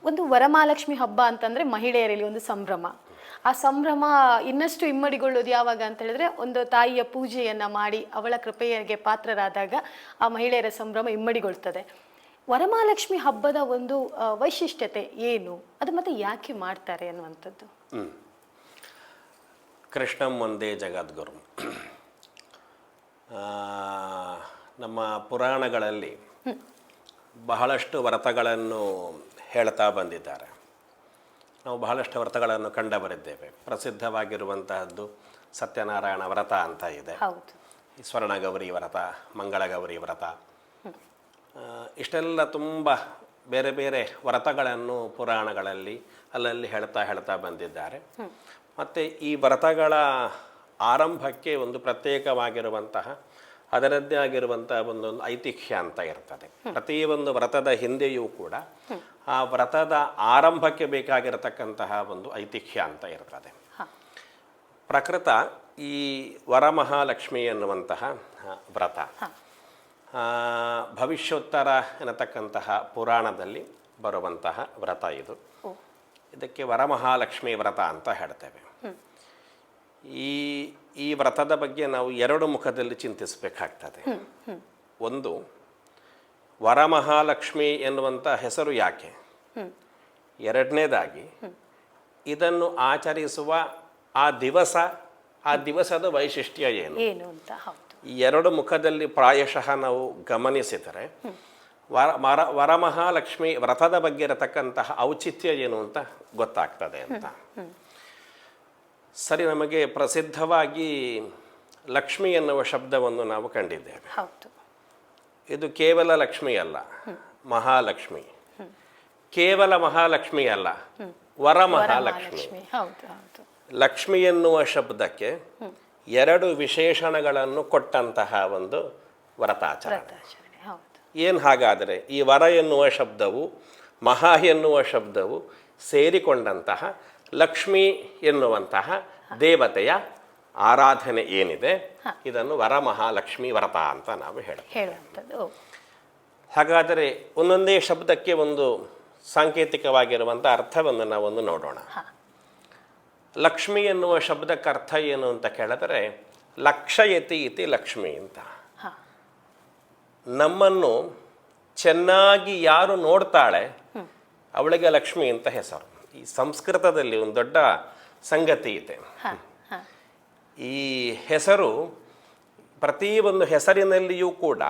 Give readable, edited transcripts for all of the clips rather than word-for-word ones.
ಒಂದು ವರಮಹಾಲಕ್ಷ್ಮಿ ಹಬ್ಬ ಅಂತಂದ್ರೆ ಮಹಿಳೆಯರಲ್ಲಿ ಒಂದು ಸಂಭ್ರಮ. ಆ ಸಂಭ್ರಮ ಇನ್ನಷ್ಟು ಇಮ್ಮಡಿಗೊಳ್ಳೋದು ಯಾವಾಗ ಅಂತ ಹೇಳಿದ್ರೆ ಒಂದು ತಾಯಿಯ ಪೂಜೆಯನ್ನ ಮಾಡಿ ಅವಳ ಕೃಪೆಗೆ ಪಾತ್ರರಾದಾಗ ಆ ಮಹಿಳೆಯರ ಸಂಭ್ರಮ ಇಮ್ಮಡಿಗೊಳ್ತದೆ. ವರಮಹಾಲಕ್ಷ್ಮಿ ಹಬ್ಬದ ಒಂದು ವೈಶಿಷ್ಟ್ಯತೆ ಏನು, ಅದು ಮತ್ತೆ ಯಾಕೆ ಮಾಡ್ತಾರೆ ಅನ್ನುವಂಥದ್ದು? ಕೃಷ್ಣಂ ಒಂದೇ ಜಗದ್ಗುರು. ನಮ್ಮ ಪುರಾಣಗಳಲ್ಲಿ ಬಹಳಷ್ಟು ವ್ರತಗಳನ್ನು ಹೇಳ್ತಾ ಬಂದಿದ್ದಾರೆ. ನಾವು ಬಹಳಷ್ಟು ವ್ರತಗಳನ್ನು ಕಂಡುಬರಿದ್ದೇವೆ. ಪ್ರಸಿದ್ಧವಾಗಿರುವಂತಹದ್ದು ಸತ್ಯನಾರಾಯಣ ವ್ರತ ಅಂತ ಇದೆ, ಸ್ವರ್ಣಗೌರಿ ವ್ರತ, ಮಂಗಳಗೌರಿ ವ್ರತ, ಇಷ್ಟೆಲ್ಲ ತುಂಬ ಬೇರೆ ಬೇರೆ ವ್ರತಗಳನ್ನು ಪುರಾಣಗಳಲ್ಲಿ ಅಲ್ಲಲ್ಲಿ ಹೇಳ್ತಾ ಬಂದಿದ್ದಾರೆ. ಮತ್ತು ಈ ವ್ರತಗಳ ಆರಂಭಕ್ಕೆ ಒಂದು ಪ್ರತ್ಯೇಕವಾಗಿರುವಂತಹ ಅದರದ್ದೇ ಆಗಿರುವಂತಹ ಒಂದೊಂದು ಐತಿಹ್ಯ ಅಂತ ಇರ್ತದೆ. ಪ್ರತಿಯೊಂದು ವ್ರತದ ಹಿಂದೆಯೂ ಕೂಡ ಆ ವ್ರತದ ಆರಂಭಕ್ಕೆ ಬೇಕಾಗಿರತಕ್ಕಂತಹ ಒಂದು ಐತಿಹ್ಯ ಅಂತ ಇರ್ತದೆ. ಪ್ರಕೃತ ಈ ವರಮಹಾಲಕ್ಷ್ಮಿ ಎನ್ನುವಂತಹ ವ್ರತ ಭವಿಷ್ಯೋತ್ತರ ಎನ್ನತಕ್ಕಂತಹ ಪುರಾಣದಲ್ಲಿ ಬರುವಂತಹ ವ್ರತ ಇದು. ಇದಕ್ಕೆ ವರಮಹಾಲಕ್ಷ್ಮಿ ವ್ರತ ಅಂತ ಹೇಳ್ತೇವೆ. ಈ ವ್ರತದ ಬಗ್ಗೆ ನಾವು ಎರಡು ಮುಖದಲ್ಲಿ ಚಿಂತಿಸಬೇಕಾಗ್ತದೆ. ಒಂದು, ವರಮಹಾಲಕ್ಷ್ಮಿ ಎನ್ನುವಂಥ ಹೆಸರು ಯಾಕೆ, ಎರಡನೇದಾಗಿ ಇದನ್ನು ಆಚರಿಸುವ ಆ ದಿವಸದ ವೈಶಿಷ್ಟ್ಯ ಏನು ಅಂತ. ಈ ಎರಡು ಮುಖದಲ್ಲಿ ಪ್ರಾಯಶಃ ನಾವು ಗಮನಿಸಿದರೆ ವರಮಹಾಲಕ್ಷ್ಮಿ ವ್ರತದ ಬಗ್ಗೆ ಇರತಕ್ಕಂತಹ ಔಚಿತ್ಯ ಏನು ಅಂತ ಗೊತ್ತಾಗ್ತದೆ ಅಂತ. ಸರಿ, ನಮಗೆ ಪ್ರಸಿದ್ಧವಾಗಿ ಲಕ್ಷ್ಮಿ ಎನ್ನುವ ಶಬ್ದವನ್ನು ನಾವು ಕಂಡಿದ್ದೇವೆ. ಇದು ಕೇವಲ ಲಕ್ಷ್ಮಿ ಅಲ್ಲ, ಮಹಾಲಕ್ಷ್ಮಿ. ಕೇವಲ ಮಹಾಲಕ್ಷ್ಮಿ ಅಲ್ಲ, ವರಮಹಾಲಕ್ಷ್ಮಿ. ಲಕ್ಷ್ಮಿ ಎನ್ನುವ ಶಬ್ದಕ್ಕೆ ಎರಡು ವಿಶೇಷಣಗಳನ್ನು ಕೊಟ್ಟಂತಹ ಒಂದು ವ್ರತಾಚರಣೆ. ಏನು ಹಾಗಾದರೆ ಈ ವರ ಎನ್ನುವ ಶಬ್ದವು ಮಹಾ ಎನ್ನುವ ಶಬ್ದವು ಸೇರಿಕೊಂಡಂತಹ ಲಕ್ಷ್ಮಿ ಎನ್ನುವಂತಹ ದೇವತೆಯ ಆರಾಧನೆ ಏನಿದೆ, ಇದನ್ನು ವರಮಹಾಲಕ್ಷ್ಮಿ ವ್ರತ ಅಂತ ನಾವು ಹೇಳ್ತೇವೆ. ಹಾಗಾದರೆ ಒಂದೊಂದೇ ಶಬ್ದಕ್ಕೆ ಒಂದು ಸಾಂಕೇತಿಕವಾಗಿರುವಂಥ ಅರ್ಥವನ್ನು ನಾವೊಂದು ನೋಡೋಣ. ಲಕ್ಷ್ಮಿ ಎನ್ನುವ ಶಬ್ದಕ್ಕೆ ಅರ್ಥ ಏನು ಅಂತ ಕೇಳಿದರೆ ಲಕ್ಷಯತಿ ಇತಿ ಲಕ್ಷ್ಮಿ ಅಂತ. ನಮ್ಮನ್ನು ಚೆನ್ನಾಗಿ ಯಾರು ನೋಡ್ತಾಳೆ ಅವಳಿಗೆ ಲಕ್ಷ್ಮಿ ಅಂತ ಹೆಸರು. ಈ ಸಂಸ್ಕೃತದಲ್ಲಿ ಒಂದು ದೊಡ್ಡ ಸಂಗತಿ ಇದೆ. ಈ ಹೆಸರು ಪ್ರತಿಯೊಂದು ಹೆಸರಿನಲ್ಲಿಯೂ ಕೂಡ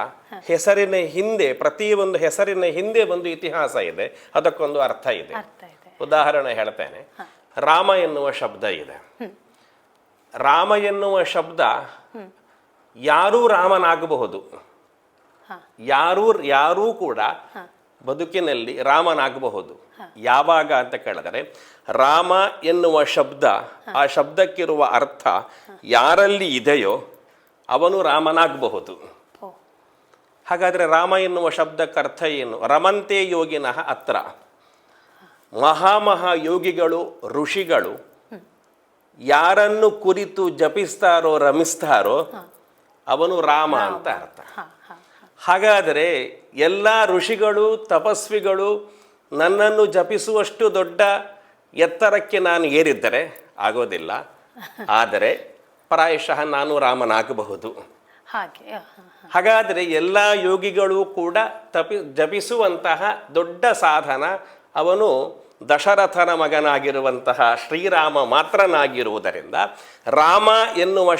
ಹೆಸರಿನ ಹಿಂದೆ, ಪ್ರತಿಯೊಂದು ಹೆಸರಿನ ಹಿಂದೆ ಒಂದು ಇತಿಹಾಸ ಇದೆ, ಅದಕ್ಕೊಂದು ಅರ್ಥ ಇದೆ. ಉದಾಹರಣೆ ಹೇಳ್ತೇನೆ. ರಾಮ ಎನ್ನುವ ಶಬ್ದ ಇದೆ. ರಾಮ ಎನ್ನುವ ಶಬ್ದ ಯಾರೂ ರಾಮನಾಗಬಹುದು, ಯಾರೂ ಕೂಡ ಬದುಕಿನಲ್ಲಿ ರಾಮನಾಗಬಹುದು. ಯಾವಾಗ ಅಂತ ಕೇಳಿದರೆ ರಾಮ ಎನ್ನುವ ಶಬ್ದ, ಆ ಶಬ್ದಕ್ಕಿರುವ ಅರ್ಥ ಯಾರಲ್ಲಿ ಇದೆಯೋ ಅವನು ರಾಮನಾಗಬಹುದು. ಹಾಗಾದರೆ ರಾಮ ಎನ್ನುವ ಶಬ್ದಕ್ಕೆ ಅರ್ಥ ಏನು? ರಮಂತೆ ಯೋಗಿನಃ ಅತ್ರ. ಮಹಾಮಹಾಯೋಗಿಗಳು, ಋಷಿಗಳು ಯಾರನ್ನು ಕುರಿತು ಜಪಿಸ್ತಾರೋ ರಮಿಸ್ತಾರೋ ಅವನು ರಾಮ ಅಂತ ಅರ್ಥ. ಹಾಗಾದರೆ ಎಲ್ಲ ಋಷಿಗಳು, ತಪಸ್ವಿಗಳು ನನ್ನನ್ನು ಜಪಿಸುವಷ್ಟು ದೊಡ್ಡ ಎತ್ತರಕ್ಕೆ ನಾನು ಏರಿದ್ದರೆ ಆಗೋದಿಲ್ಲ, ಆದರೆ ಪ್ರಾಯಶಃ ನಾನು ರಾಮನಾಗಬಹುದು. ಹಾಗಾದರೆ ಎಲ್ಲ ಯೋಗಿಗಳು ಕೂಡ ಜಪಿಸುವಂತಹ ದೊಡ್ಡ ಸಾಧನ ಅವನು ದಶರಥನ ಮಗನಾಗಿರುವಂತಹ ಶ್ರೀರಾಮ ಮಾತ್ರನಾಗಿರುವುದರಿಂದ ರಾಮ ಎನ್ನುವ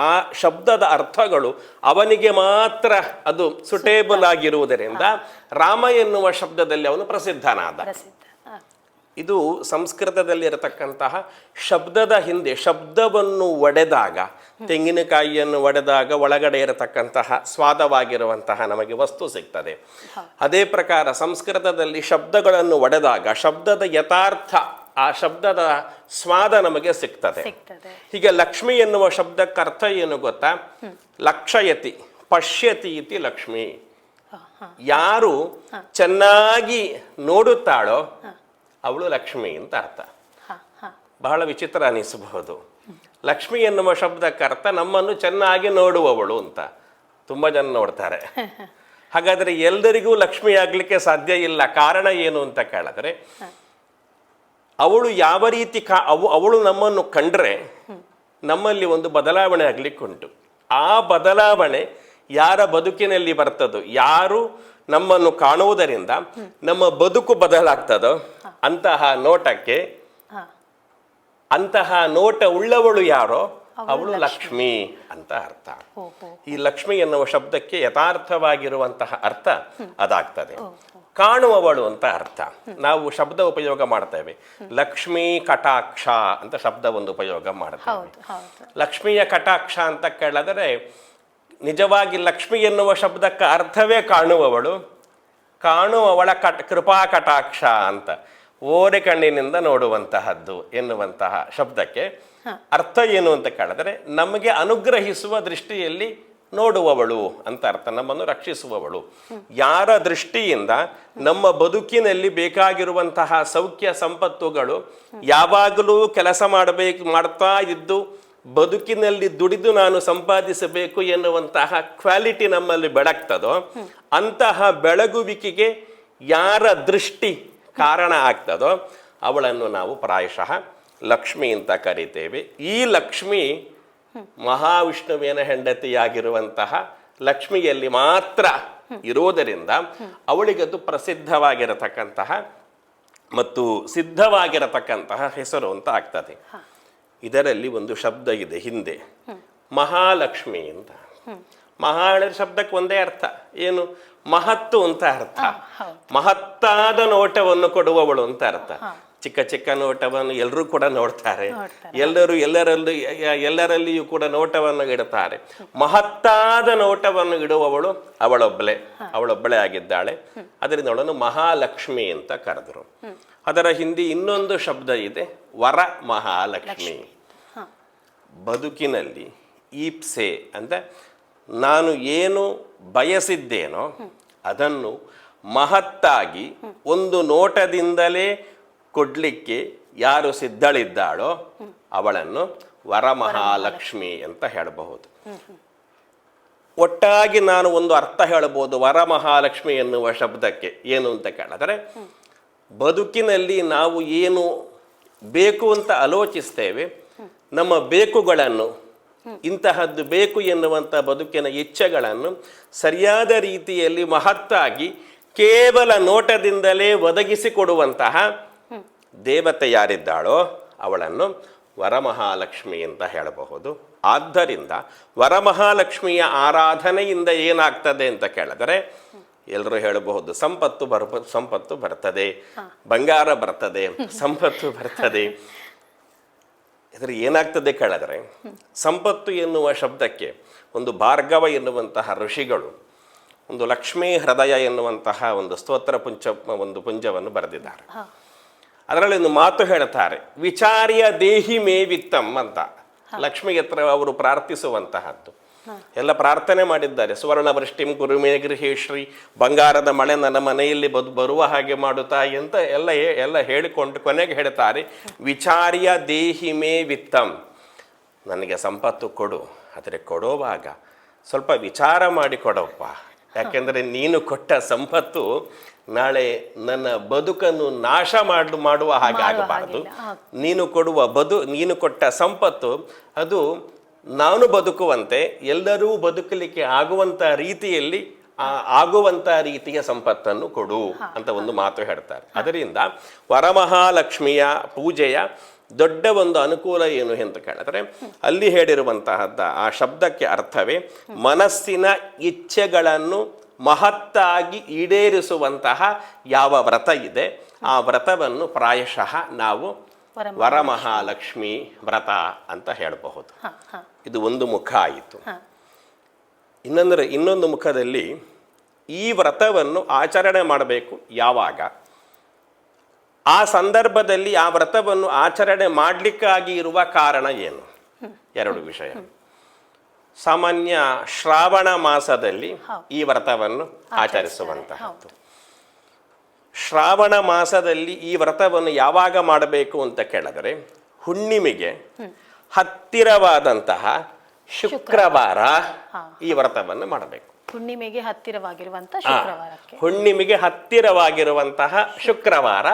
ಆ ಶಬ್ದದ ಅರ್ಥಗಳು ಅವನಿಗೆ ಮಾತ್ರ ಅದು ಸುಟೇಬಲ್ ಆಗಿರುವುದರಿಂದ ರಾಮ ಎನ್ನುವ ಶಬ್ದದಲ್ಲಿ ಅವನು ಪ್ರಸಿದ್ಧನಾದ. ಇದು ಸಂಸ್ಕೃತದಲ್ಲಿ ಇರತಕ್ಕಂತಹ ಶಬ್ದದ ಹಿಂದೆ, ಶಬ್ದವನ್ನು ಒಡೆದಾಗ, ತೆಂಗಿನಕಾಯಿಯನ್ನು ಒಡೆದಾಗ ಒಳಗಡೆ ಇರತಕ್ಕಂತಹ ಸ್ವಾದವಾಗಿರುವಂತಹ ನಮಗೆ ವಸ್ತು ಸಿಗ್ತದೆ. ಅದೇ ಪ್ರಕಾರ ಸಂಸ್ಕೃತದಲ್ಲಿ ಶಬ್ದಗಳನ್ನು ಒಡೆದಾಗ ಶಬ್ದದ ಯಥಾರ್ಥ, ಆ ಶಬ್ದದ ಸ್ವಾದ ನಮಗೆ ಸಿಗ್ತದೆ. ಹೀಗೆ ಲಕ್ಷ್ಮಿ ಎನ್ನುವ ಶಬ್ದಕ್ಕೆ ಅರ್ಥ ಏನು ಗೊತ್ತಾ? ಲಕ್ಷಯತಿ ಪಶ್ಯತಿ ಇತಿ ಲಕ್ಷ್ಮಿ. ಯಾರು ಚೆನ್ನಾಗಿ ನೋಡುತ್ತಾಳೋ ಅವಳು ಲಕ್ಷ್ಮಿ ಅಂತ ಅರ್ಥ. ಬಹಳ ವಿಚಿತ್ರ ಅನಿಸಬಹುದು. ಲಕ್ಷ್ಮಿ ಎನ್ನುವ ಶಬ್ದಕ್ಕೆ ಅರ್ಥ ನಮ್ಮನ್ನು ಚೆನ್ನಾಗಿ ನೋಡುವವಳು ಅಂತ. ತುಂಬ ಜನ ನೋಡ್ತಾರೆ. ಹಾಗಾದರೆ ಎಲ್ಲರಿಗೂ ಲಕ್ಷ್ಮಿ ಆಗಲಿಕ್ಕೆ ಸಾಧ್ಯ ಇಲ್ಲ. ಕಾರಣ ಏನು ಅಂತ ಕೇಳಿದ್ರೆ, ಅವಳು ಯಾವ ರೀತಿ ಅವಳು ನಮ್ಮನ್ನು ಕಂಡ್ರೆ ನಮ್ಮಲ್ಲಿ ಒಂದು ಬದಲಾವಣೆ ಆಗ್ಲಿಕ್ಕುಂಟು. ಆ ಬದಲಾವಣೆ ಯಾರ ಬದುಕಿನಲ್ಲಿ ಬರ್ತದೋ, ಯಾರು ನಮ್ಮನ್ನು ಕಾಣುವುದರಿಂದ ನಮ್ಮ ಬದುಕು ಬದಲಾಗ್ತದೋ ಅಂತಹ ನೋಟಕ್ಕೆ, ಅಂತಹ ನೋಟ ಉಳ್ಳವಳು ಯಾರೋ ಅವಳು ಲಕ್ಷ್ಮಿ ಅಂತ ಅರ್ಥ. ಈ ಲಕ್ಷ್ಮಿ ಎನ್ನುವ ಶಬ್ದಕ್ಕೆ ಯಥಾರ್ಥವಾಗಿರುವಂತಹ ಅರ್ಥ ಅದಾಗ್ತದೆ. ಕಾಣುವವಳು ಅಂತ ಅರ್ಥ. ನಾವು ಶಬ್ದ ಉಪಯೋಗ ಮಾಡ್ತೇವೆ, ಲಕ್ಷ್ಮೀ ಕಟಾಕ್ಷ ಅಂತ ಶಬ್ದ ಒಂದು ಉಪಯೋಗ ಮಾಡ್ತೇವೆ. ಲಕ್ಷ್ಮಿಯ ಕಟಾಕ್ಷ ಅಂತ ಕೇಳಿದರೆ ನಿಜವಾಗಿ ಲಕ್ಷ್ಮಿ ಎನ್ನುವ ಶಬ್ದಕ್ಕೆ ಅರ್ಥವೇ ಕಾಣುವವಳು, ಕಾಣುವವಳ ಕೃಪಾ ಕಟಾಕ್ಷ ಅಂತ, ಓರೆ ಕಣ್ಣಿನಿಂದ ನೋಡುವಂತಹದ್ದು ಎನ್ನುವಂತಹ ಶಬ್ದಕ್ಕೆ ಅರ್ಥ ಏನು ಅಂತ ಕೇಳಿದ್ರೆ ನಮಗೆ ಅನುಗ್ರಹಿಸುವ ದೃಷ್ಟಿಯಲ್ಲಿ ನೋಡುವವಳು ಅಂತ ಅರ್ಥ, ನಮ್ಮನ್ನು ರಕ್ಷಿಸುವವಳು. ಯಾರ ದೃಷ್ಟಿಯಿಂದ ನಮ್ಮ ಬದುಕಿನಲ್ಲಿ ಬೇಕಾಗಿರುವಂತಹ ಸೌಖ್ಯ ಸಂಪತ್ತುಗಳು ಯಾವಾಗಲೂ ಕೆಲಸ ಮಾಡ್ತಾ ಇದ್ದು ಬದುಕಿನಲ್ಲಿ ದುಡಿದು ನಾನು ಸಂಪಾದಿಸಬೇಕು ಎನ್ನುವಂತಹ ಕ್ವಾಲಿಟಿ ನಮ್ಮಲ್ಲಿ ಬೆಳಗ್ತದೋ ಅಂತಹ ಬೆಳಗುವಿಕೆಗೆ ಯಾರ ದೃಷ್ಟಿ ಕಾರಣ ಆಗ್ತದೋ ಅವಳನ್ನು ನಾವು ಪ್ರಾಯಶಃ ಲಕ್ಷ್ಮಿ ಅಂತ ಕರಿತೇವೆ. ಈ ಲಕ್ಷ್ಮಿ ಮಹಾವಿಷ್ಣುವಿನ ಹೆಂಡತಿಯಾಗಿರುವಂತಹ ಲಕ್ಷ್ಮಿಯಲ್ಲಿ ಮಾತ್ರ ಇರೋದರಿಂದ ಅವಳಿಗದು ಪ್ರಸಿದ್ಧವಾಗಿರತಕ್ಕಂತಹ ಮತ್ತು ಸಿದ್ಧವಾಗಿರತಕ್ಕಂತಹ ಹೆಸರು ಅಂತ ಆಗ್ತದೆ. ಇದರಲ್ಲಿ ಒಂದು ಶಬ್ದ ಇದೆ ಹಿಂದೆ, ಮಹಾಲಕ್ಷ್ಮಿ ಅಂತ. ಮಹಾಳ ಶಬ್ದಕ್ಕೆ ಒಂದೇ ಅರ್ಥ ಏನು? ಮಹತ್ತು ಅಂತ ಅರ್ಥ. ಮಹತ್ತಾದ ನೋಟವನ್ನು ಕೊಡುವವಳು ಅಂತ ಅರ್ಥ. ಚಿಕ್ಕ ಚಿಕ್ಕ ನೋಟವನ್ನು ಎಲ್ಲರೂ ಕೂಡ ನೋಡ್ತಾರೆ, ಎಲ್ಲರಲ್ಲಿಯೂ ಕೂಡ ನೋಟವನ್ನು ಇಡುತ್ತಾರೆ. ಮಹತ್ತಾದ ನೋಟವನ್ನು ಇಡುವವಳು ಅವಳೊಬ್ಬಳೇ ಆಗಿದ್ದಾಳೆ. ಅದರಿಂದ ಅವಳನ್ನು ಮಹಾಲಕ್ಷ್ಮಿ ಅಂತ ಕರೆದರು. ಅದರ ಹಿಂದೆ ಇನ್ನೊಂದು ಶಬ್ದ ಇದೆ, ವರ ಮಹಾಲಕ್ಷ್ಮಿ. ಬದುಕಿನಲ್ಲಿ ಈಪ್ಸೆ ಅಂತ ನಾನು ಏನು ಬಯಸಿದ್ದೇನೋ ಅದನ್ನು ಮಹತ್ತಾಗಿ ಒಂದು ನೋಟದಿಂದಲೇ ಕೊಡ್ಲಿಕ್ಕೆ ಯಾರು ಸಿದ್ಧಳಿದ್ದಾಳೋ ಅವಳನ್ನು ವರಮಹಾಲಕ್ಷ್ಮಿ ಅಂತ ಹೇಳಬಹುದು. ಒಟ್ಟಾಗಿ ನಾನು ಒಂದು ಅರ್ಥ ಹೇಳಬಹುದು ವರಮಹಾಲಕ್ಷ್ಮಿ ಎನ್ನುವ ಶಬ್ದಕ್ಕೆ. ಏನು ಅಂತ ಕೇಳಿದರೆ, ಬದುಕಿನಲ್ಲಿ ನಾವು ಏನು ಬೇಕು ಅಂತ ಆಲೋಚಿಸ್ತೇವೆ, ನಮ್ಮ ಬೇಕುಗಳನ್ನು, ಇಂತಹದ್ದು ಬೇಕು ಎನ್ನುವಂಥ ಬದುಕಿನ ಇಚ್ಛೆಗಳನ್ನು ಸರಿಯಾದ ರೀತಿಯಲ್ಲಿ ಮಹತ್ತಾಗಿ ಕೇವಲ ನೋಟದಿಂದಲೇ ಒದಗಿಸಿಕೊಡುವಂತಹ ದೇವತೆ ಯಾರಿದ್ದಾಳೋ ಅವಳನ್ನು ವರಮಹಾಲಕ್ಷ್ಮಿ ಅಂತ ಹೇಳಬಹುದು. ಆದ್ದರಿಂದ ವರಮಹಾಲಕ್ಷ್ಮಿಯ ಆರಾಧನೆಯಿಂದ ಏನಾಗ್ತದೆ ಅಂತ ಕೇಳಿದರೆ, ಎಲ್ಲರೂ ಹೇಳಬಹುದು ಸಂಪತ್ತು ಬರ್ತದೆ, ಬಂಗಾರ ಬರ್ತದೆ, ಸಂಪತ್ತು ಬರ್ತದೆ. ಇದರ ಏನಾಗ್ತದೆ ಕೇಳಿದರೆ, ಸಂಪತ್ತು ಎನ್ನುವ ಶಬ್ದಕ್ಕೆ ಒಂದು ಭಾರ್ಗವ ಎನ್ನುವಂತಹ ಋಷಿಗಳು ಒಂದು ಲಕ್ಷ್ಮೀ ಹೃದಯ ಎನ್ನುವಂತಹ ಒಂದು ಸ್ತೋತ್ರ ಪುಂಜವನ್ನು ಬರೆದಿದ್ದಾರೆ. ಅದರಲ್ಲಿ ಒಂದು ಮಾತು ಹೇಳ್ತಾರೆ, ವಿಚಾರ್ಯ ದೇಹಿ ಮೇ ವಿತ್ತಂ ಅಂತ. ಲಕ್ಷ್ಮಿ ಹತ್ರ ಅವರು ಪ್ರಾರ್ಥಿಸುವಂತಹದ್ದು. ಎಲ್ಲ ಪ್ರಾರ್ಥನೆ ಮಾಡಿದ್ದಾರೆ, ಸುವರ್ಣ ವೃಷ್ಟಿಂ ಗುರುಮೇ ಗೃಹೇಶ್ರೀ, ಬಂಗಾರದ ಮಳೆ ನನ್ನ ಮನೆಯಲ್ಲಿ ಬರುವ ಹಾಗೆ ಮಾಡುತ್ತಾ ಅಂತ ಎಲ್ಲ ಹೇಳಿಕೊಂಡು ಕೊನೆಗೆ ಹೇಳ್ತಾರೆ, ವಿಚಾರ್ಯ ದೇಹಿ ಮೇ ವಿತ್ತಂ, ನನಗೆ ಸಂಪತ್ತು ಕೊಡು, ಆದರೆ ಕೊಡುವಾಗ ಸ್ವಲ್ಪ ವಿಚಾರ ಮಾಡಿ ಕೊಡಪ್ಪ. ಯಾಕೆಂದರೆ ನೀನು ಕೊಟ್ಟ ಸಂಪತ್ತು ನಾಳೆ ನನ್ನ ಬದುಕನ್ನು ನಾಶ ಮಾಡುವ ಹಾಗೆ ಆಗಬಾರದು. ನೀನು ಕೊಟ್ಟ ಸಂಪತ್ತು ಅದು ನಾನು ಬದುಕುವಂತೆ, ಎಲ್ಲರೂ ಬದುಕಲಿಕ್ಕೆ ಆಗುವಂಥ ರೀತಿಯಲ್ಲಿ ಆಗುವಂಥ ರೀತಿಯ ಸಂಪತ್ತನ್ನು ಕೊಡು ಅಂತ ಒಂದು ಮಾತು ಹೇಳ್ತಾರೆ. ಅದರಿಂದ ವರಮಹಾಲಕ್ಷ್ಮಿಯ ಪೂಜೆಯ ದೊಡ್ಡ ಒಂದು ಅನುಕೂಲ ಏನು ಅಂತ ಕೇಳಿದ್ರೆ, ಅಲ್ಲಿ ಹೇಳಿರುವಂತಹದ್ದ ಆ ಶಬ್ದಕ್ಕೆ ಅರ್ಥವೇ ಮನಸ್ಸಿನ ಇಚ್ಛೆಗಳನ್ನು ಮಹತ್ತಾಗಿ ಈಡೇರಿಸುವಂತಹ ಯಾವ ವ್ರತ ಇದೆ ಆ ವ್ರತವನ್ನು ಪ್ರಾಯಶಃ ನಾವು ವರಮಹಾಲಕ್ಷ್ಮಿ ವ್ರತ ಅಂತ ಹೇಳಬಹುದು. ಇದು ಒಂದು ಮುಖ ಆಯಿತು. ಇನ್ನೊಂದು ಮುಖದಲ್ಲಿ ಈ ವ್ರತವನ್ನು ಆಚರಣೆ ಮಾಡಬೇಕು ಯಾವಾಗ, ಆ ಸಂದರ್ಭದಲ್ಲಿ ಆ ವ್ರತವನ್ನು ಆಚರಣೆ ಮಾಡಲಿಕ್ಕಾಗಿ ಇರುವ ಕಾರಣ ಏನು, ಎರಡು ವಿಷಯ. ಸಾಮಾನ್ಯ ಶ್ರಾವಣ ಮಾಸದಲ್ಲಿ ಈ ವ್ರತವನ್ನು ಆಚರಿಸುವಂತಹದ್ದು. ಶ್ರಾವಣ ಮಾಸದಲ್ಲಿ ಈ ವ್ರತವನ್ನು ಯಾವಾಗ ಮಾಡಬೇಕು ಅಂತ ಕೇಳಿದರೆ, ಹುಣ್ಣಿಮೆಗೆ ಹತ್ತಿರವಾದಂತಹ ಶುಕ್ರವಾರ ಈ ವ್ರತವನ್ನು ಮಾಡಬೇಕು. ಹುಣ್ಣಿಮೆಗೆ ಹತ್ತಿರವಾಗಿರುವಂತ ಶುಕ್ರವಾರಕ್ಕೆ. ಹುಣ್ಣಿಮೆಗೆ ಹತ್ತಿರವಾಗಿರುವಂತಹ ಶುಕ್ರವಾರ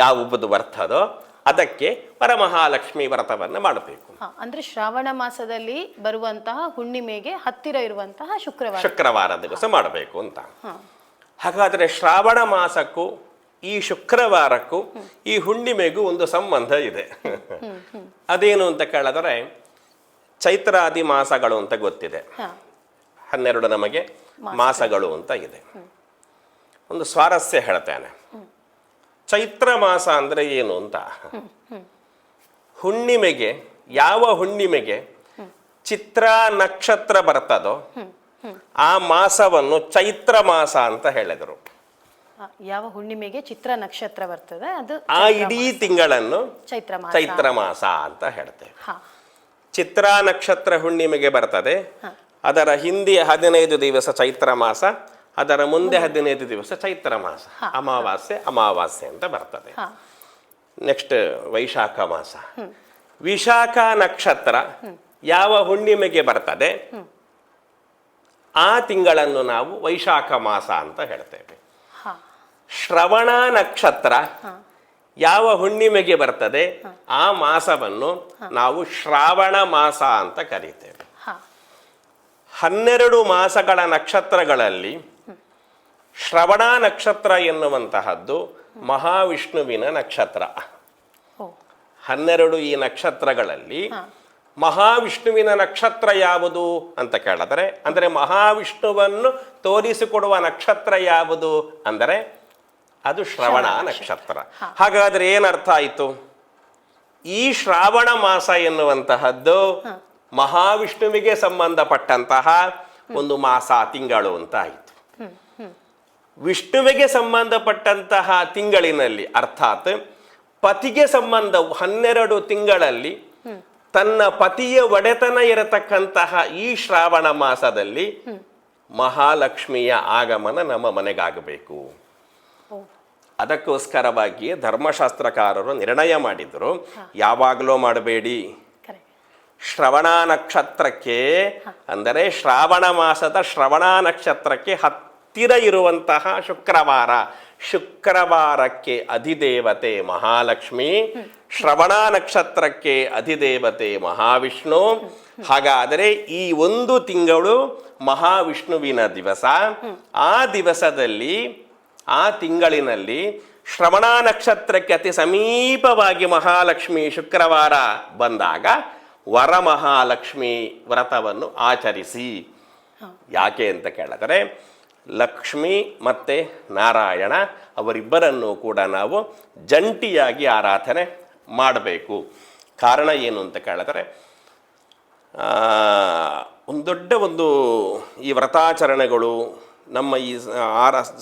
ಯಾವುದು ಬರ್ತದೋ ಅದಕ್ಕೆ ವರಮಹಾಲಕ್ಷ್ಮಿ ವ್ರತವನ್ನು ಮಾಡಬೇಕು. ಅಂದ್ರೆ ಶ್ರಾವಣ ಮಾಸದಲ್ಲಿ ಬರುವಂತಹ ಹುಣ್ಣಿಮೆಗೆ ಹತ್ತಿರ ಇರುವಂತಹ ಶುಕ್ರವಾರ ದಿವಸ ಮಾಡಬೇಕು ಅಂತ. ಹಾಗಾದ್ರೆ ಶ್ರಾವಣ ಮಾಸಕ್ಕೂ ಈ ಶುಕ್ರವಾರಕ್ಕೂ ಈ ಹುಣ್ಣಿಮೆಗೂ ಒಂದು ಸಂಬಂಧ ಇದೆ. ಅದೇನು ಅಂತ ಕೇಳಿದ್ರೆ ಚೈತ್ರಾದಿ ಮಾಸಗಳು ಅಂತ ಗೊತ್ತಿದೆ. 12 ನಮಗೆ ಮಾಸಗಳು ಅಂತ ಇದೆ. ಒಂದು ಸ್ವಾರಸ್ಯ ಹೇಳ್ತೇನೆ. ಚೈತ್ರ ಮಾಸ ಅಂದ್ರೆ ಏನು ಅಂತ. ಹುಣ್ಣಿಮೆಗೆ, ಯಾವ ಹುಣ್ಣಿಮೆಗೆ ಚಿತ್ರ ನಕ್ಷತ್ರ ಬರ್ತದೋ ಆ ಮಾಸವನ್ನು ಚೈತ್ರ ಮಾಸ ಅಂತ ಹೇಳಿದರು. ಯಾವ ಹುಣ್ಣಿಮೆಗೆ ಚಿತ್ರ ನಕ್ಷತ್ರ ಬರ್ತದೆ ಅದು ಆ ಇಡೀ ತಿಂಗಳನ್ನು ಚೈತ್ರ ಮಾಸ ಅಂತ ಹೇಳ್ತೇವೆ. ಚಿತ್ರ ನಕ್ಷತ್ರ ಹುಣ್ಣಿಮೆಗೆ ಬರ್ತದೆ, ಅದರ ಹಿಂದೆ 15 ದಿವಸ ಚೈತ್ರ ಮಾಸ, ಅದರ ಮುಂದೆ 15 ದಿವಸ ಚೈತ್ರ ಮಾಸ, ಅಮಾವಾಸ್ಯೆ ಅಂತ ಬರ್ತದೆ. ನೆಕ್ಸ್ಟ್ ವೈಶಾಖ ಮಾಸ. ವಿಶಾಖ ನಕ್ಷತ್ರ ಯಾವ ಹುಣ್ಣಿಮೆಗೆ ಬರ್ತದೆ ಆ ತಿಂಗಳನ್ನು ನಾವು ವೈಶಾಖ ಮಾಸ ಅಂತ ಹೇಳ್ತೇವೆ. ಶ್ರವಣ ನಕ್ಷತ್ರ ಯಾವ ಹುಣ್ಣಿಮೆಗೆ ಬರ್ತದೆ ಆ ಮಾಸವನ್ನು ನಾವು ಶ್ರಾವಣ ಮಾಸ ಅಂತ ಕರೀತೇವೆ. 12 ಮಾಸಗಳ ನಕ್ಷತ್ರಗಳಲ್ಲಿ ಶ್ರವಣ ನಕ್ಷತ್ರ ಎನ್ನುವಂತಹದ್ದು ಮಹಾವಿಷ್ಣುವಿನ ನಕ್ಷತ್ರ. 12 ಈ ನಕ್ಷತ್ರಗಳಲ್ಲಿ ಮಹಾವಿಷ್ಣುವಿನ ನಕ್ಷತ್ರ ಯಾವುದು ಅಂತ ಕೇಳಿದರೆ, ಅಂದರೆ ಮಹಾವಿಷ್ಣುವನ್ನು ತೋರಿಸಿಕೊಡುವ ನಕ್ಷತ್ರ ಯಾವುದು ಅಂದರೆ ಅದು ಶ್ರವಣ ನಕ್ಷತ್ರ. ಹಾಗಾದ್ರೆ ಏನರ್ಥ ಆಯಿತು? ಈ ಶ್ರಾವಣ ಮಾಸ ಎನ್ನುವಂತಹದ್ದು ಮಹಾವಿಷ್ಣುವಿಗೆ ಸಂಬಂಧಪಟ್ಟಂತಹ ಒಂದು ಮಾಸ, ತಿಂಗಳು ಅಂತ ಆಯಿತು. ವಿಷ್ಣುವಿಗೆ ಸಂಬಂಧಪಟ್ಟಂತಹ ತಿಂಗಳಿನಲ್ಲಿ ಅರ್ಥಾತ್ ಪತಿಗೆ ಸಂಬಂಧವು 12 ತಿಂಗಳಲ್ಲಿ ತನ್ನ ಪತಿಯ ಒಡೆತನ ಇರತಕ್ಕಂತಹ ಈ ಶ್ರಾವಣ ಮಾಸದಲ್ಲಿ ಮಹಾಲಕ್ಷ್ಮಿಯ ಆಗಮನ ನಮ್ಮ ಮನೆಗಾಗಬೇಕು. ಅದಕ್ಕೋಸ್ಕರವಾಗಿಯೇ ಧರ್ಮಶಾಸ್ತ್ರಕಾರರು ನಿರ್ಣಯ ಮಾಡಿದರು, ಯಾವಾಗಲೂ ಮಾಡಬೇಡಿ. ಶ್ರವಣ ನಕ್ಷತ್ರಕ್ಕೆ ಅಂದರೆ ಶ್ರಾವಣ ಮಾಸದ ಶ್ರವಣ ನಕ್ಷತ್ರಕ್ಕೆ ಹತ್ತಿರ ಇರುವಂತಹ ಶುಕ್ರವಾರಕ್ಕೆ ಅಧಿದೇವತೆ ಮಹಾಲಕ್ಷ್ಮಿ, ಶ್ರವಣ ನಕ್ಷತ್ರಕ್ಕೆ ಅಧಿದೇವತೆ ಮಹಾವಿಷ್ಣು. ಹಾಗಾದರೆ ಈ ಒಂದು ತಿಂಗಳು ಮಹಾವಿಷ್ಣುವಿನ ದಿವಸ. ಆ ದಿವಸದಲ್ಲಿ, ಆ ತಿಂಗಳಿನಲ್ಲಿ ಶ್ರವಣ ನಕ್ಷತ್ರಕ್ಕೆ ಅತಿ ಸಮೀಪವಾಗಿ ಮಹಾಲಕ್ಷ್ಮಿ ಶುಕ್ರವಾರ ಬಂದಾಗ ವರಮಹಾಲಕ್ಷ್ಮಿ ವ್ರತವನ್ನು ಆಚರಿಸಿ. ಯಾಕೆ ಅಂತ ಕೇಳಿದರೆ ಲಕ್ಷ್ಮಿ ಮತ್ತು ನಾರಾಯಣ ಅವರಿಬ್ಬರನ್ನು ಕೂಡ ನಾವು ಜಂಟಿಯಾಗಿ ಆರಾಧನೆ ಮಾಡಬೇಕು. ಕಾರಣ ಏನು ಅಂತ ಕೇಳಿದರೆ ಒಂದು ದೊಡ್ಡ ಈ ವ್ರತಾಚರಣೆಗಳು, ನಮ್ಮ ಈ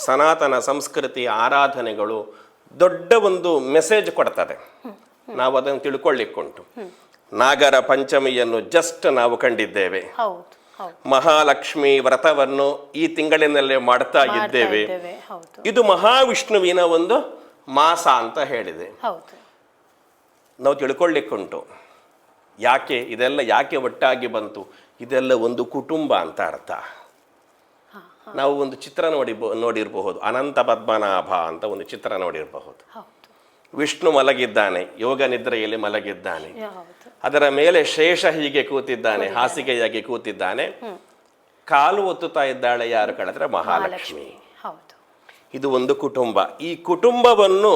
ಸನಾತನ ಸಂಸ್ಕೃತಿ ಆರಾಧನೆಗಳು ದೊಡ್ಡ ಒಂದು ಮೆಸೇಜ್ ಕೊಡ್ತದೆ. ನಾವು ಅದನ್ನು ತಿಳ್ಕೊಳ್ಳಿಕ್ಕುಂಟು. ನಾಗರ ಪಂಚಮಿಯನ್ನು ಜಸ್ಟ್ ನಾವು ಕಂಡಿದ್ದೇವೆ. ಮಹಾಲಕ್ಷ್ಮಿ ವ್ರತವನ್ನು ಈ ತಿಂಗಳಿನಲ್ಲೇ ಮಾಡ್ತಾ ಇದ್ದೇವೆ. ಇದು ಮಹಾವಿಷ್ಣುವಿನ ಒಂದು ಮಾಸ ಅಂತ ಹೇಳಿದೆ. ನಾವು ತಿಳ್ಕೊಳ್ಳಿಕ್ಕುಂಟು ಇದೆಲ್ಲ ಯಾಕೆ ಒಟ್ಟಾಗಿ ಬಂತು. ಇದೆಲ್ಲ ಒಂದು ಕುಟುಂಬ ಅಂತ ಅರ್ಥ. ನಾವು ಒಂದು ಚಿತ್ರ ನೋಡಿರಬಹುದು, ಅನಂತ ಪದ್ಮನಾಭ ಅಂತ ಒಂದು ಚಿತ್ರ ನೋಡಿರಬಹುದು. ವಿಷ್ಣು ಮಲಗಿದ್ದಾನೆ, ಯೋಗ ನಿದ್ರೆಯಲ್ಲಿ ಮಲಗಿದ್ದಾನೆ. ಅದರ ಮೇಲೆ ಶೇಷ ಹೀಗೆ ಕೂತಿದ್ದಾನೆ, ಹಾಸಿಗೆಯಾಗಿ ಕೂತಿದ್ದಾನೆ. ಕಾಲು ಒತ್ತುತ್ತಾ ಇದ್ದಾಳೆ ಯಾರು ಕೇಳಿದ್ರೆ ಮಹಾಲಕ್ಷ್ಮಿ. ಇದು ಒಂದು ಕುಟುಂಬ. ಈ ಕುಟುಂಬವನ್ನು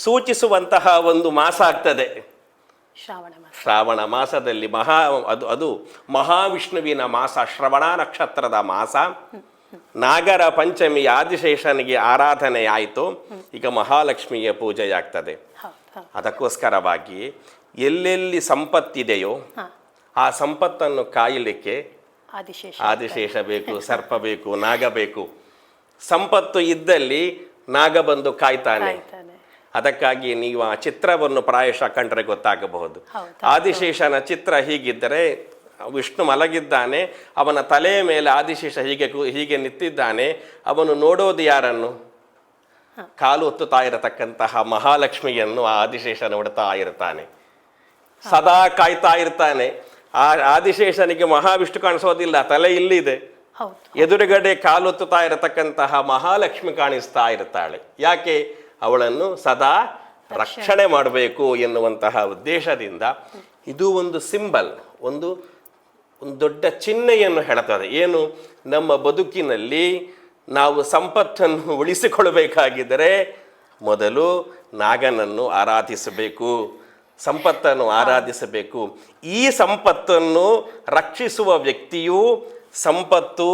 ಸೂಚಿಸುವಂತಹ ಒಂದು ಮಾಸ ಆಗ್ತದೆ ಶ್ರಾವಣ ಮಾಸದಲ್ಲಿ. ಅದು ಮಹಾವಿಷ್ಣುವಿನ ಮಾಸ, ಶ್ರವಣ ನಕ್ಷತ್ರದ ಮಾಸ. ನಾಗರ ಪಂಚಮಿ ಆದಿಶೇಷನಿಗೆ ಆರಾಧನೆ ಆಯಿತು, ಈಗ ಮಹಾಲಕ್ಷ್ಮಿಯ ಪೂಜೆಯಾಗ್ತದೆ. ಅದಕ್ಕೋಸ್ಕರವಾಗಿ ಎಲ್ಲೆಲ್ಲಿ ಸಂಪತ್ತಿದೆಯೋ ಆ ಸಂಪತ್ತನ್ನು ಕಾಯಲಿಕ್ಕೆ ಆದಿಶೇಷ ಬೇಕು, ಸರ್ಪ ಬೇಕು, ನಾಗ ಬೇಕು. ಸಂಪತ್ತು ಇದ್ದಲ್ಲಿ ನಾಗ ಬಂದು ಕಾಯ್ತಾನೆ. ಅದಕ್ಕಾಗಿ ನೀವು ಆ ಚಿತ್ರವನ್ನು ಪ್ರಾಯಶಃ ಕಂಡ್ರೆ ಗೊತ್ತಾಗಬಹುದು. ಆದಿಶೇಷನ ಚಿತ್ರ ಹೀಗಿದ್ದರೆ ವಿಷ್ಣು ಮಲಗಿದ್ದಾನೆ, ಅವನ ತಲೆಯ ಮೇಲೆ ಆದಿಶೇಷ ಹೀಗೆ ನಿಂತಿದ್ದಾನೆ. ಅವನು ನೋಡೋದು ಯಾರನ್ನು? ಕಾಲು ಒತ್ತುತ್ತಾ ಇರತಕ್ಕಂತಹ ಮಹಾಲಕ್ಷ್ಮಿಯನ್ನು ಆ ಆದಿಶೇಷ ನೋಡ್ತಾ ಇರ್ತಾನೆ, ಸದಾ ಕಾಯ್ತಾ ಇರ್ತಾನೆ. ಆ ಆದಿಶೇಷನಿಗೆ ಮಹಾವಿಷ್ಣು ಕಾಣಿಸೋದಿಲ್ಲ, ತಲೆ ಇಲ್ಲಿದೆ. ಹೌದು. ಎದುರುಗಡೆ ಕಾಲೊತ್ತುತ್ತಾ ಇರತಕ್ಕಂತಹ ಮಹಾಲಕ್ಷ್ಮಿ ಕಾಣಿಸ್ತಾ ಇರ್ತಾಳೆ. ಯಾಕೆ? ಅವಳನ್ನು ಸದಾ ರಕ್ಷಣೆ ಮಾಡಬೇಕು ಎನ್ನುವಂತಹ ಉದ್ದೇಶದಿಂದ ಇದು ಒಂದು ಸಿಂಬಲ್, ಒಂದು ದೊಡ್ಡ ಚಿಹ್ನೆಯನ್ನು ಹೇಳ್ತದೆ. ಏನು? ನಮ್ಮ ಬದುಕಿನಲ್ಲಿ ನಾವು ಸಂಪತ್ತನ್ನು ಉಳಿಸಿಕೊಳ್ಳಬೇಕಾಗಿದ್ದರೆ ಮೊದಲು ನಾಗನನ್ನು ಆರಾಧಿಸಬೇಕು, ಸಂಪತ್ತನ್ನು ಆರಾಧಿಸಬೇಕು. ಈ ಸಂಪತ್ತನ್ನು ರಕ್ಷಿಸುವ ವ್ಯಕ್ತಿಯು ಸಂಪತ್ತು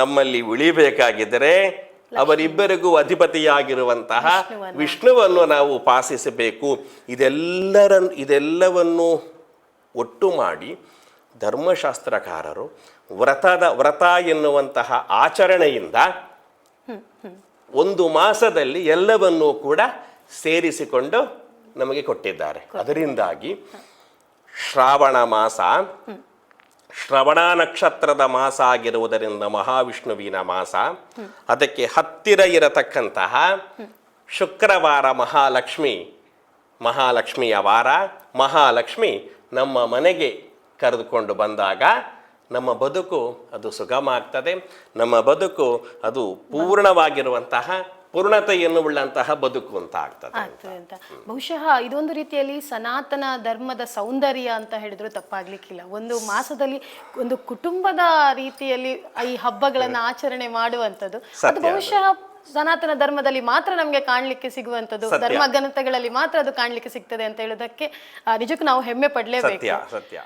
ನಮ್ಮಲ್ಲಿ ಉಳಿಬೇಕಾಗಿದ್ದರೆ ಅವರಿಬ್ಬರಿಗೂ ಅಧಿಪತಿಯಾಗಿರುವಂತಹ ವಿಷ್ಣುವನ್ನು ನಾವು ಉಪಾಸಿಸಬೇಕು. ಇದೆಲ್ಲವನ್ನು ಒಟ್ಟು ಮಾಡಿ ಧರ್ಮಶಾಸ್ತ್ರಕಾರರು ವ್ರತ ಎನ್ನುವಂತಹ ಆಚರಣೆಯಿಂದ ಒಂದು ಮಾಸದಲ್ಲಿ ಎಲ್ಲವನ್ನೂ ಕೂಡ ಸೇರಿಸಿಕೊಂಡು ನಮಗೆ ಕೊಟ್ಟಿದ್ದಾರೆ. ಅದರಿಂದಾಗಿ ಶ್ರಾವಣ ಮಾಸ ಶ್ರವಣ ನಕ್ಷತ್ರದ ಮಾಸ ಆಗಿರುವುದರಿಂದ ಮಹಾವಿಷ್ಣುವಿನ ಮಾಸ, ಅದಕ್ಕೆ ಹತ್ತಿರ ಇರತಕ್ಕಂತಹ ಶುಕ್ರವಾರ ಮಹಾಲಕ್ಷ್ಮಿಯ ವಾರ. ಮಹಾಲಕ್ಷ್ಮಿ ನಮ್ಮ ಮನೆಗೆ ಕರೆದುಕೊಂಡು ಬಂದಾಗ ನಮ್ಮ ಬದುಕು ಅದು ಸುಗಮ ಆಗ್ತದೆ. ನಮ್ಮ ಬದುಕು ಅದು ಪೂರ್ಣವಾಗಿರುವಂತಹ ಪೂರ್ಣತೆಯನ್ನು ಉಳ್ಳಂತಹ ಬದುಕು ಅಂತ ಆಗ್ತದೆ ಅಂತ. ಬಹುಶಃ ಇದೊಂದು ರೀತಿಯಲ್ಲಿ ಸನಾತನ ಧರ್ಮದ ಸೌಂದರ್ಯ ಅಂತ ಹೇಳಿದ್ರು ತಪ್ಪಾಗ್ಲಿಕ್ಕಿಲ್ಲ. ಒಂದು ಮಾಸದಲ್ಲಿ ಒಂದು ಕುಟುಂಬದ ರೀತಿಯಲ್ಲಿ ಈ ಹಬ್ಬಗಳನ್ನ ಆಚರಣೆ ಮಾಡುವಂಥದ್ದು ಅದು ಬಹುಶಃ ಸನಾತನ ಧರ್ಮದಲ್ಲಿ ಮಾತ್ರ ನಮ್ಗೆ ಕಾಣ್ಲಿಕ್ಕೆ ಸಿಗುವಂಥದ್ದು, ಧರ್ಮ ಗ್ರಂಥಗಳಲ್ಲಿ ಮಾತ್ರ ಅದು ಕಾಣ್ಲಿಕ್ಕೆ ಸಿಗ್ತದೆ ಅಂತ ಹೇಳೋದಕ್ಕೆ ನಿಜಕ್ಕೂ ನಾವು ಹೆಮ್ಮೆ ಪಡ್ಲೇಬೇಕು. ಸತ್ಯ.